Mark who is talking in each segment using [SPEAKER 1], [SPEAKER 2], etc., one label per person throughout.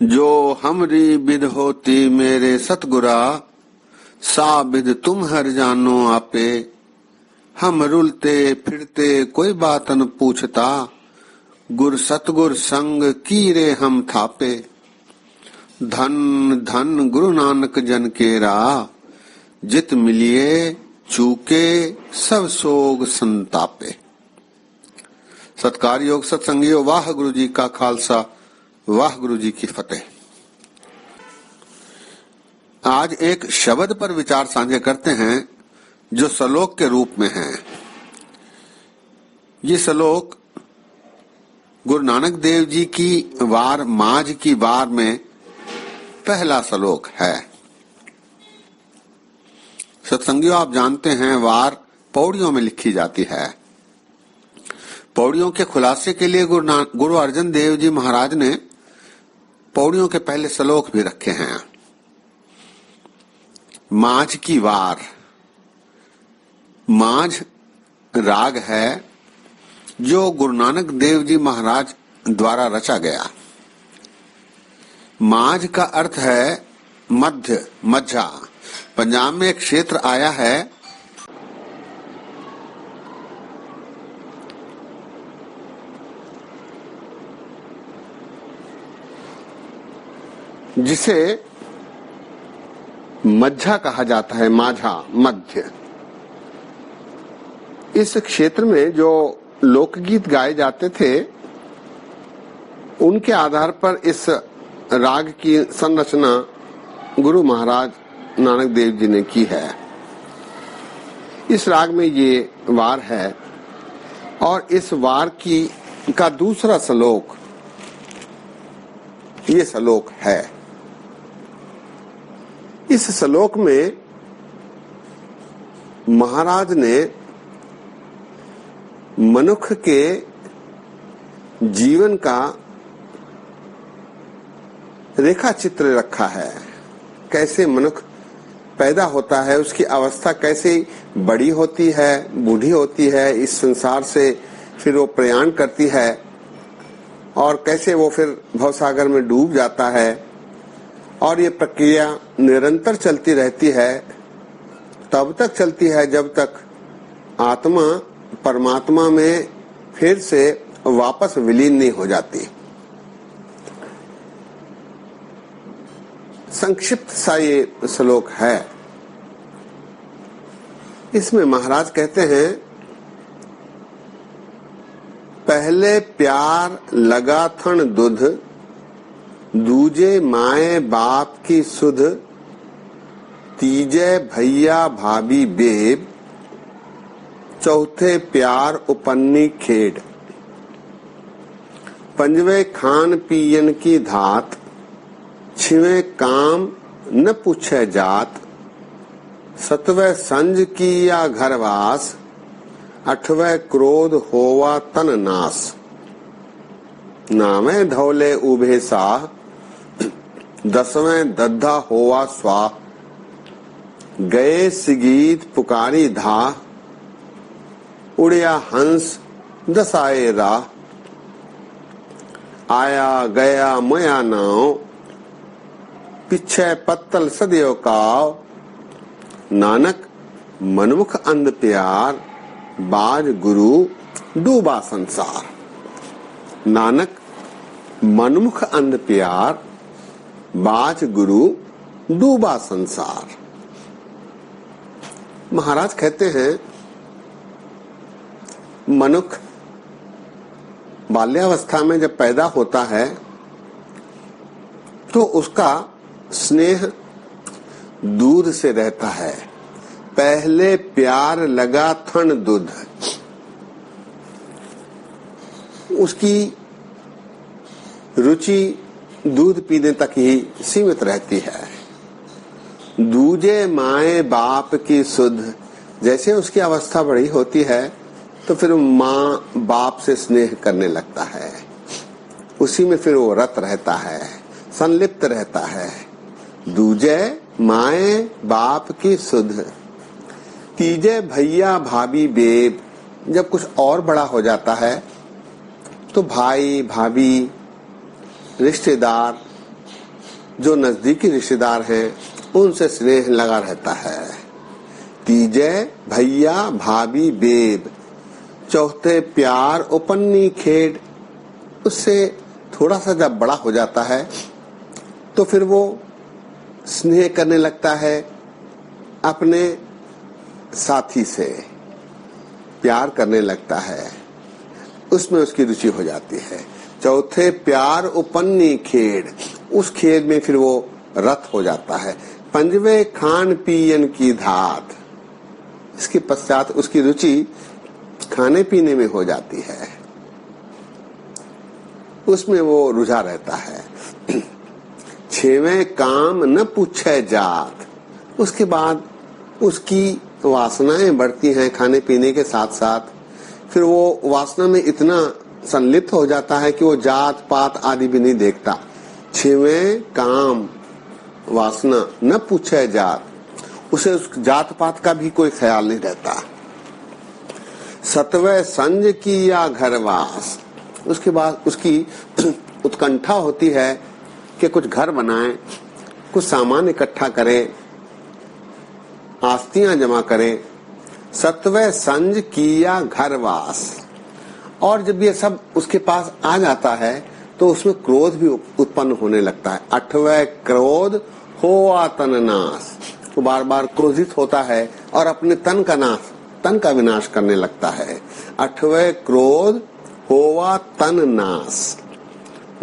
[SPEAKER 1] जो हमरी बिध होती मेरे सतगुरा, सा बिध तुम हर जानो आपे। हम रुलते फिरते कोई बात न पूछता, गुर सतगुर संग कीरे हम थापे। धन धन गुरु नानक जन केरा, जित मिलिए चूके सब सोग संतापे। सत्कार योग सत्संगियों, वाह गुरु जी का खालसा, वाह गुरु जी की फतेह। आज एक शब्द पर विचार साझे करते हैं जो श्लोक के रूप में है। ये श्लोक गुरु नानक देव जी की वार माझ की वार में पहला श्लोक है। सत्संगियों, आप जानते हैं वार पौड़ियों में लिखी जाती है। पौड़ियों के खुलासे के लिए गुरु अर्जन देव जी महाराज ने पौड़ियों के पहले श्लोक भी रखे हैं। माझ की वार, माझ राग है जो गुरु नानक देव जी महाराज द्वारा रचा गया। माझ का अर्थ है मध्य, मध्या। पंजाब में एक क्षेत्र आया है जिसे मध्या कहा जाता है, माझा, मध्य। इस क्षेत्र में जो लोकगीत गाए जाते थे उनके आधार पर इस राग की संरचना गुरु महाराज नानक देव जी ने की है। इस राग में ये वार है और इस वार का दूसरा श्लोक ये श्लोक है। इस श्लोक में महाराज ने मनुष्य के जीवन का रेखा चित्र रखा है। कैसे मनुष्य पैदा होता है, उसकी अवस्था कैसे बड़ी होती है, बूढ़ी होती है, इस संसार से फिर वो प्रयाण करती है और कैसे वो फिर भवसागर में डूब जाता है। और ये प्रक्रिया निरंतर चलती रहती है, तब तक चलती है जब तक आत्मा परमात्मा में फिर से वापस विलीन नहीं हो जाती। संक्षिप्त सा ये श्लोक है। इसमें महाराज कहते हैं, पहले प्यार लगा थन दुध, दूजे माए बाप की सुध, तीजे भैया भाभी बेब, चौथे प्यार उपन्नी खेड, पंजवे खान पियन की धात, छिवे काम न पूछे जात, सतवे संज की या घरवास, अठवे क्रोध होवा तन नास, नावे धौले उभे साह, दसवें दद्धा होवा स्वाह, गए सिगीत पुकारी धाह, उड़िया हंस दसाए राह, आया गया मया नाव, पिछे पत्तल सदैव काव, नानक मनमुख अंध प्यार, बाज गुरु डूबा संसार। नानक मनमुख अंध प्यार, बाज गुरु डूबा संसार। महाराज कहते हैं, मनुष्य बाल्यावस्था में जब पैदा होता है तो उसका स्नेह दूध से रहता है। पहले प्यार लगा थन दूध, उसकी रुचि दूध पीने तक ही सीमित रहती है। दूजे माए बाप की सुध, जैसे उसकी अवस्था बड़ी होती है तो फिर माँ बाप से स्नेह करने लगता है, उसी में फिर वो रत रहता है, संलिप्त रहता है। दूजे माए बाप की सुध, तीजे भैया भाभी बेब, जब कुछ और बड़ा हो जाता है तो भाई भाभी रिश्तेदार जो नजदीकी रिश्तेदार हैं उनसे स्नेह लगा रहता है। तीजे भैया भाभी बेब, चौथे प्यार उपन्नी खेड। उससे थोड़ा सा जब बड़ा हो जाता है तो फिर वो स्नेह करने लगता है अपने साथी से, प्यार करने लगता है, उसमें उसकी रुचि हो जाती है। चौथे प्यार उपन्नी खेड, उस खेल में फिर वो रत हो जाता है। पंजवे खान पियन की धात, इसके पश्चात उसकी रुचि खाने पीने में हो जाती है, उसमें वो रुझा रहता है। छेवें काम न पूछे जात, उसके बाद उसकी वासनाएं बढ़ती हैं खाने पीने के साथ साथ। फिर वो वासना में इतना संलिप्त हो जाता है कि वो जात पात आदि भी नहीं देखता। छेवें काम वासना न पूछे जात, उसे उस जात पात का भी कोई ख्याल नहीं रहता। सतवें संज की या घरवास, उसके बाद उसकी उत्कंठा होती है कि कुछ घर बनाए, कुछ सामान इकट्ठा करे, आस्तियां जमा करे। सतवें संज किया घरवास, और जब ये सब उसके पास आ जाता है तो उसमें क्रोध भी उत्पन्न होने लगता है। अठवें क्रोध होवा तन नाश, वो बार बार क्रोधित होता है और अपने तन का विनाश करने लगता है। अठवें क्रोध होवा तन नाश,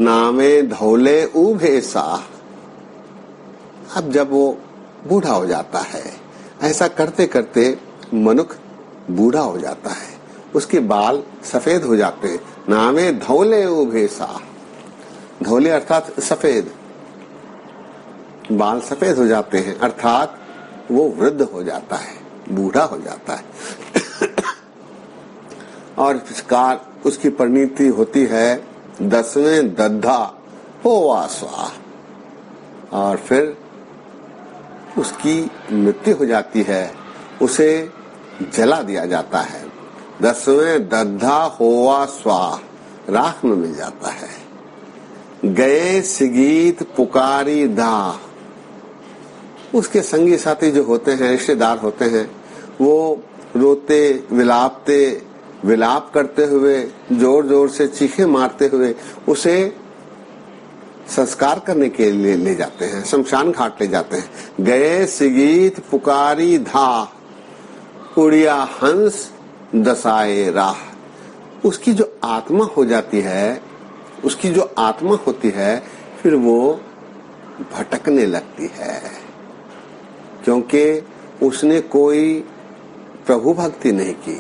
[SPEAKER 1] नामे धौले उभेसा। अब जब वो बूढ़ा हो जाता है, ऐसा करते करते मनुष्य बूढ़ा हो जाता है, उसके बाल सफेद हो जाते हैं। नामे धौले उभेसा, धौले अर्थात सफेद, बाल सफेद हो जाते हैं, अर्थात वो वृद्ध हो जाता है, बूढ़ा हो जाता है। और इस प्रकार उसकी परिणति होती है 10वें दद्धा होवा स्वा, और फिर उसकी मृत्यु हो जाती है, उसे जला दिया जाता है। 10वें दद्धा होवा स्वा, राख में मिल जाता है। गए सिगीत पुकारी दाह, उसके संगी साथी जो होते हैं, रिश्तेदार होते हैं, वो रोते विलाप करते हुए, जोर जोर से चीखे मारते हुए उसे संस्कार करने के लिए ले जाते हैं, शमशान घाट ले जाते हैं। गए सिगीत पुकारी धा, उड़िया हंस दसाए राह, उसकी जो आत्मा हो जाती है, उसकी जो आत्मा होती है, फिर वो भटकने लगती है, क्योंकि उसने कोई प्रभु भक्ति नहीं की,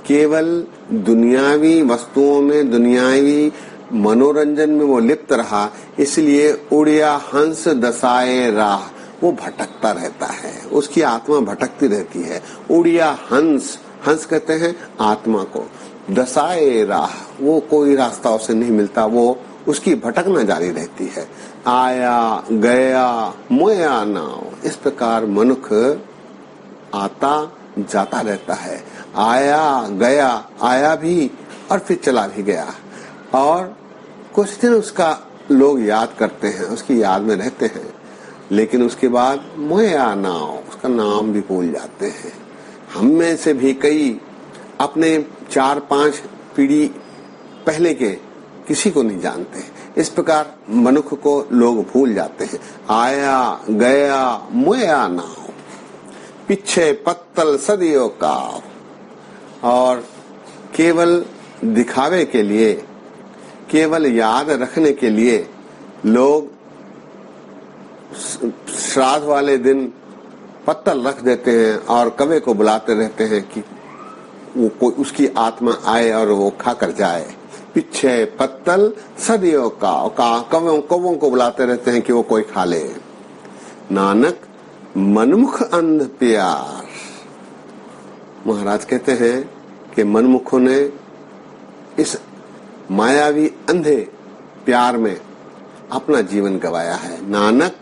[SPEAKER 1] केवल दुनियावी वस्तुओं में, दुनियावी मनोरंजन में वो लिप्त रहा। इसलिए उड़िया हंस दसाए राह, वो भटकता रहता है, उसकी आत्मा भटकती रहती है। उड़िया हंस, हंस कहते हैं आत्मा को, दसाए राह, वो कोई रास्ता उसे नहीं मिलता, वो उसकी भटकना जारी रहती है। आया गया मोया नाव, इस प्रकार मनुष्य आता जाता रहता है। आया गया, आया भी और फिर चला भी गया, और कुछ दिन उसका लोग याद करते हैं, उसकी याद में रहते हैं, लेकिन उसके बाद मोया नाव, उसका नाम भी भूल जाते हैं। हम में से भी कई अपने 4-5 पीढ़ी पहले के किसी को नहीं जानते। इस प्रकार मनुष्य को लोग भूल जाते हैं। आया गया मोया नाव, पीछे पत्तल सदियों का, और केवल दिखावे के लिए, केवल याद रखने के लिए लोग श्राद्ध वाले दिन पत्तल रख देते हैं और कवे को बुलाते रहते हैं कि वो कोई उसकी आत्मा आए और वो खाकर जाए। पीछे पत्तल सदियों का, कवों को बुलाते रहते हैं कि वो कोई खा ले। नानक मनमुख अंध प्यार, महाराज कहते हैं कि मनमुखों ने इस मायावी अंधे प्यार में अपना जीवन गवाया है। नानक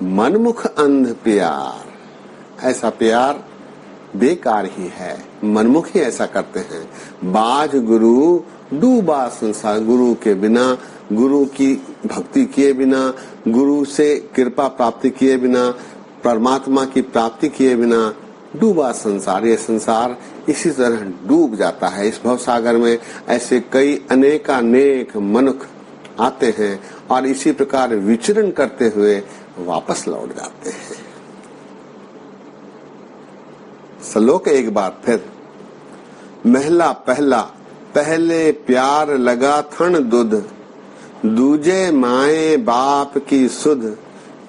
[SPEAKER 1] मनमुख अंध प्यार, ऐसा प्यार बेकार ही है, मनमुख ही ऐसा करते हैं। बाज गुरु डूबा संसार, गुरु के बिना, गुरु की भक्ति किए बिना, गुरु से कृपा प्राप्ति किए बिना, परमात्मा की प्राप्ति किए बिना डूबा संसार। ये संसार इसी तरह डूब जाता है। इस भव सागर में ऐसे कई अनेकानेक मनुष्य आते हैं और इसी प्रकार विचरण करते हुए वापस लौट जाते हैं। श्लोक एक बार फिर। महला पहला, पहले प्यार लगा थन दुध, दूजे माए बाप की सुध,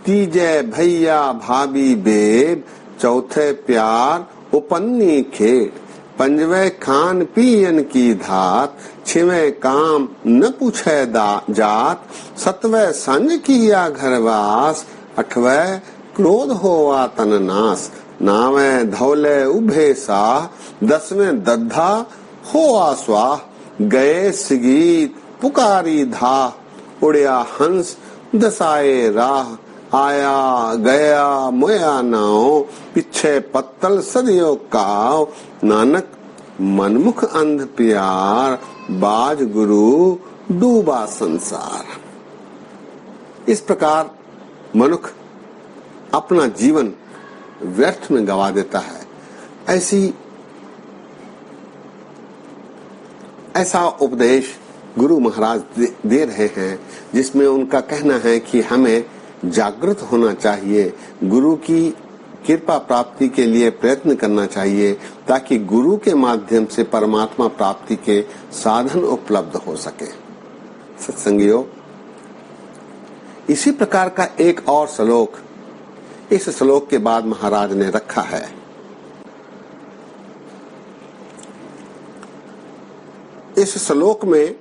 [SPEAKER 1] तीजे भैया भाभी बेब, चौथे प्यार उपन्नी खेत, पंजवे खान पियन की धात, छवे काम न पूछे जात, सतवे संज किया घरवास, अठवे क्रोध होवा तन नाश, नावे धौले उभे साह, दसवें दद्धा होवा स्वाह, गए सिगीत पुकारी धा, उड़या हंस दसाए राह, आया गया मोया नाव, पिछे पत्तल सदियों काव, नानक मनमुख अंध प्यार, बाज गुरु डूबा संसार। इस प्रकार मनुष्य अपना जीवन व्यर्थ में गवा देता है। ऐसा उपदेश गुरु महाराज दे रहे हैं, जिसमें उनका कहना है कि हमें जागृत होना चाहिए, गुरु की कृपा प्राप्ति के लिए प्रयत्न करना चाहिए, ताकि गुरु के माध्यम से परमात्मा प्राप्ति के साधन उपलब्ध हो सके। सत्संगियों, इसी प्रकार का एक और श्लोक इस श्लोक के बाद महाराज ने रखा है। इस श्लोक में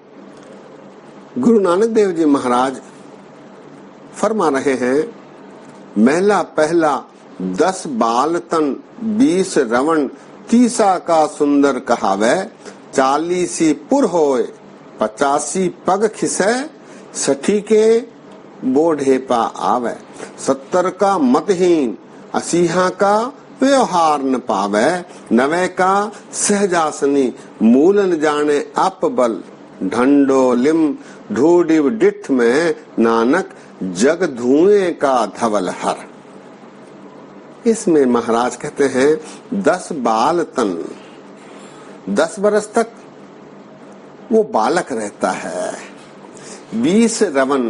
[SPEAKER 1] गुरु नानक देव जी महाराज फरमा रहे हैं, महला पहला 10 बाल तन 20 रवण, 30 का सुंदर कहावे, 40 पुर होए 85 पग खिसे, 60 के बोढ़े पा आवे, 70 का मतहीन, 80 का व्यवहार न पावे, 90 का सहजासनी, मूल न जाने अप बल, ढंडो लिम ढूडिव डिठ में, नानक जग धुएं का धवल हर। इसमें महाराज कहते हैं 10 बाल तन, 10 बरस तक वो बालक रहता है, 20 रवन,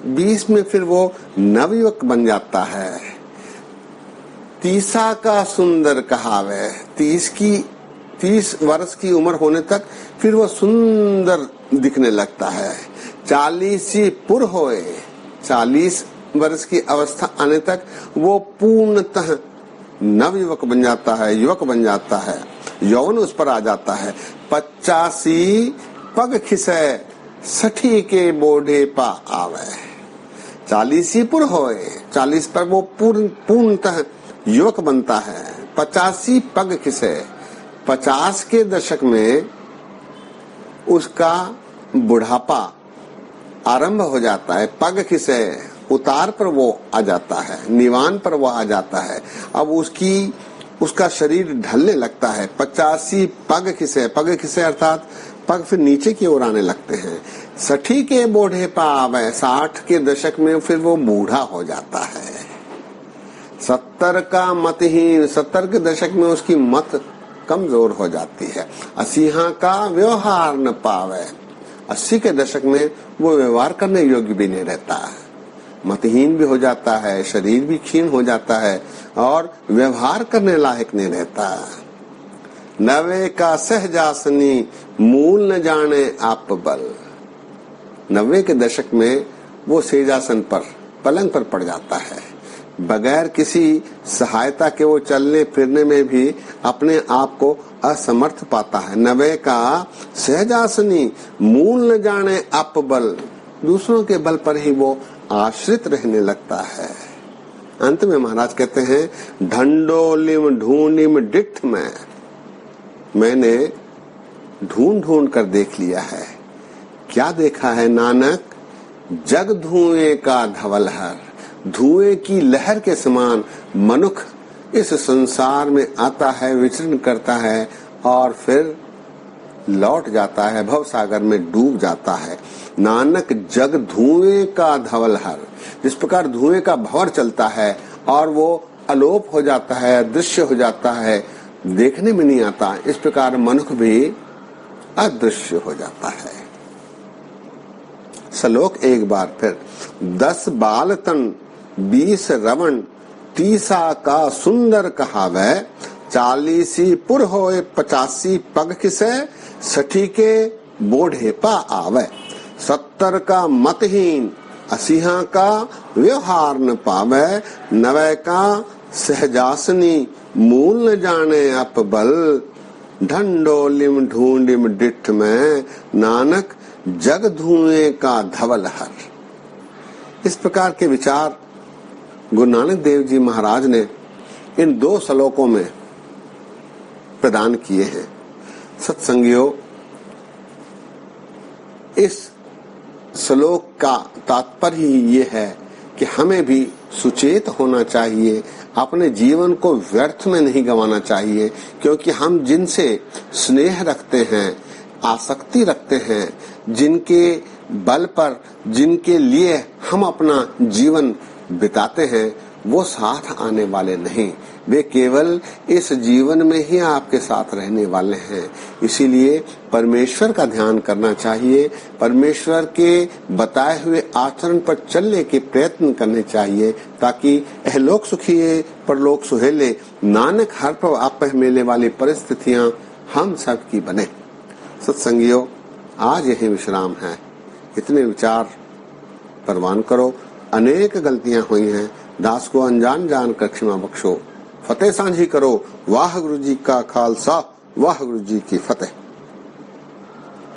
[SPEAKER 1] 20 में फिर वो नवयुवक बन जाता है, 30 का सुंदर कहावे, 30 वर्ष की उम्र होने तक फिर वो सुंदर दिखने लगता है, 40 पुर होए, 40 वर्ष की अवस्था आने तक वो पूर्णतः नवयुवक बन जाता है, युवक बन जाता है, यौवन उस पर आ जाता है, 85 पग खिसे, 60 के बोढ़े पा आवे, 40 पुर होए, 40 पर वो पूर्णतः युवक बनता है, 85 पग खिसे, 50 के दशक में उसका बुढ़ापा आरंभ हो जाता है, पग खिसे, उतार पर वो आ जाता है, निवान पर वो आ जाता है, अब उसका शरीर ढलने लगता है, 85 पग खिसे, पग खिसे अर्थात पग फिर नीचे की ओर आने लगते हैं, 60 के बोढ़े पा आवे, 60 के दशक में फिर वो बूढ़ा हो जाता है, 70 का मतहीन, 70 के दशक में उसकी मत कमजोर हो जाती है, 80 का व्यवहार न पावे, 80 के दशक में वो व्यवहार करने योग्य भी नहीं रहता, मतहीन भी हो जाता है, शरीर भी क्षीण हो जाता है और व्यवहार करने लायक नहीं रहता। 90 का सहजासनी, मूल न जाने आप बल, 90 के दशक में वो सहजासन पर, पलंग पर पड़ जाता है, बगैर किसी सहायता के वो चलने फिरने में भी अपने आप को असमर्थ पाता है। 90 का सहजासनी, मूल न जाने आप बल, दूसरों के बल पर ही वो आश्रित रहने लगता है। अंत में महाराज कहते हैं, ढंडोलिम ढूंढिम डिठ में, मैंने ढूंढ कर देख लिया है। क्या देखा है नानक? जग धुएं का धवल हर, धुएं की लहर के समान मनुष्य इस संसार में आता है, विचरण करता है और फिर लौट जाता है, भव सागर में डूब जाता है। नानक जग धुएं का धवल हर, जिस प्रकार धुएं का भंवर चलता है और वो अलोप हो जाता है, अदृश्य हो जाता है, देखने में नहीं आता, इस प्रकार मनुष्य भी अदृश्य हो जाता है। श्लोक एक बार फिर। 10 बाल तन 20 रवण, 30 का सुंदर कहावै, 40 पुर होए 85 पग खिसे, 60 के बोढ़े पा आवे, 70 का मतहीन, 80 का व्यवहार न पावे, 90 का सहजासनी, मूल न जाने अप बल, ढंडोलिम ढूंढिम डिठ में, नानक जग धुएं का धवल हर। इस प्रकार के विचार गुरु नानक देव जी महाराज ने इन 2 श्लोकों में प्रदान किए हैं। सत्संगियों, इस श्लोक का तात्पर्य ही ये है कि हमें भी सुचेत होना चाहिए, अपने जीवन को व्यर्थ में नहीं गंवाना चाहिए, क्योंकि हम जिनसे स्नेह रखते हैं, आसक्ति रखते हैं, जिनके बल पर, जिनके लिए हम अपना जीवन बिताते हैं, वो साथ आने वाले नहीं, वे केवल इस जीवन में ही आपके साथ रहने वाले हैं। इसीलिए परमेश्वर का ध्यान करना चाहिए, परमेश्वर के बताए हुए आचरण पर चलने के प्रयत्न करने चाहिए, ताकि इहलोक सुखिए परलोक सुहेले, नानक हर पव आपह मेले वाली परिस्थितियां हम सब की बने। सत्संगियों, आज यही विश्राम है। इतने विचार परवान करो। अनेक गलतियां हुई हैं, दास को अनजान जान कर क्षमा बख्शो। फतेह सांझी करो। वाह गुरु जी का खालसा, वाह गुरु जी की फतेह।